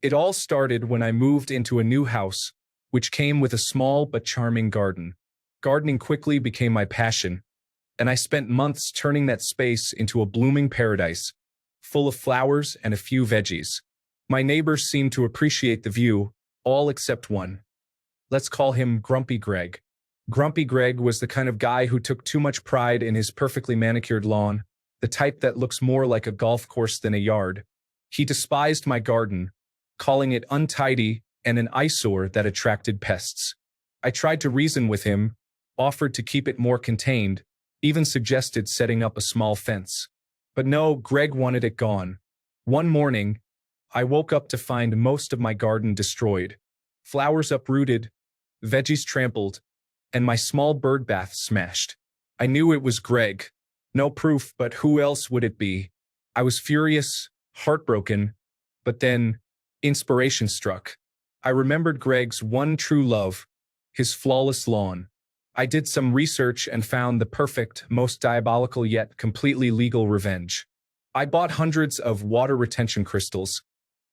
It all started when I moved into a new house, which came with a small but charming garden. Gardening quickly became my passion, and I spent months turning that space into a blooming paradise, full of flowers and a few veggies. My neighbors seemed to appreciate the view, all except one. Let's call him Grumpy Greg. Grumpy Greg was the kind of guy who took too much pride in his perfectly manicured lawn, the type that looks more like a golf course than a yard. He despised my garden, calling it untidy and an eyesore that attracted pests. I tried to reason with him, offered to keep it more contained, even suggested setting up a small fence. But no, Greg wanted it gone. One morning, I woke up to find most of my garden destroyed. Flowers uprooted, veggies trampled, and my small bird bath smashed. I knew it was Greg. No proof, but who else would it be? I was furious, heartbroken, but then inspiration struck. I remembered Greg's one true love, his flawless lawn. I did some research and found the perfect, most diabolical yet completely legal revenge. I bought hundreds of water retention crystals,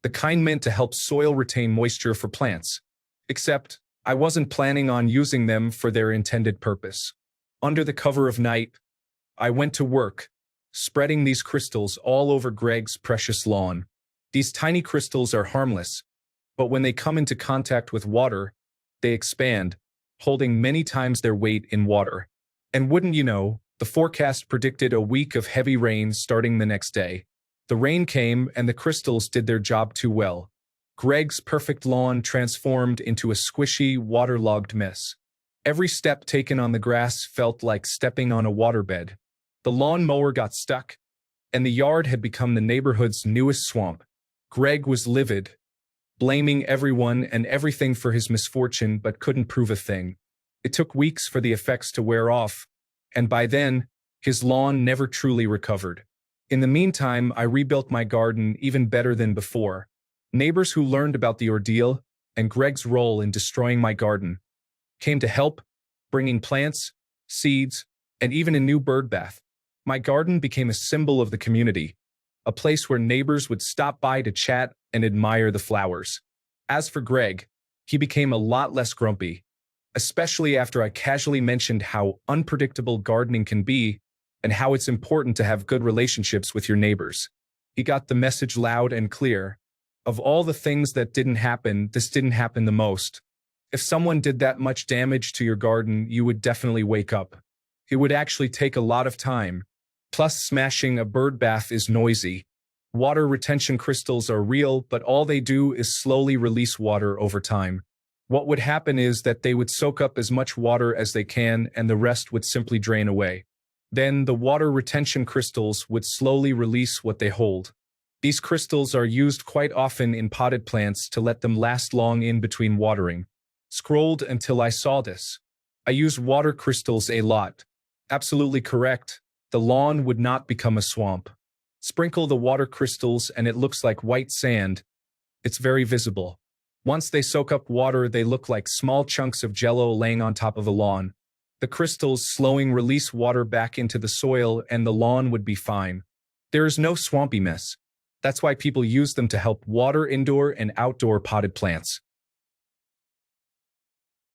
the kind meant to help soil retain moisture for plants. Except, I wasn't planning on using them for their intended purpose. Under the cover of night, I went to work, spreading these crystals all over Greg's precious lawn. These tiny crystals are harmless, but when they come into contact with water, they expand, holding many times their weight in water. And wouldn't you know, the forecast predicted a week of heavy rain starting the next day. The rain came and the crystals did their job too well. Greg's perfect lawn transformed into a squishy, waterlogged mess. Every step taken on the grass felt like stepping on a waterbed. The lawn mower got stuck, and the yard had become the neighborhood's newest swamp. Greg was livid, blaming everyone and everything for his misfortune but couldn't prove a thing. It took weeks for the effects to wear off, and by then, his lawn never truly recovered. In the meantime, I rebuilt my garden even better than before. Neighbors who learned about the ordeal and Greg's role in destroying my garden came to help, bringing plants, seeds, and even a new bird bath. My garden became a symbol of the community, a place where neighbors would stop by to chat and admire the flowers. As for Greg, he became a lot less grumpy, especially after I casually mentioned how unpredictable gardening can be and how it's important to have good relationships with your neighbors. He got the message loud and clear. Of all the things that didn't happen, this didn't happen the most. If someone did that much damage to your garden, you would definitely wake up. It would actually take a lot of time. Plus, smashing a bird bath is noisy. Water retention crystals are real, but all they do is slowly release water over time. What would happen is that they would soak up as much water as they can, and the rest would simply drain away. Then the water retention crystals would slowly release what they hold. These crystals are used quite often in potted plants to let them last long in between watering. Scrolled until I saw this. I use water crystals a lot. Absolutely correct. The lawn would not become a swamp. Sprinkle the water crystals and it looks like white sand. It's very visible. Once they soak up water, they look like small chunks of jello laying on top of a lawn. The crystals slowing release water back into the soil and the lawn would be fine. There is no swampy mess. That's why people use them to help water indoor and outdoor potted plants.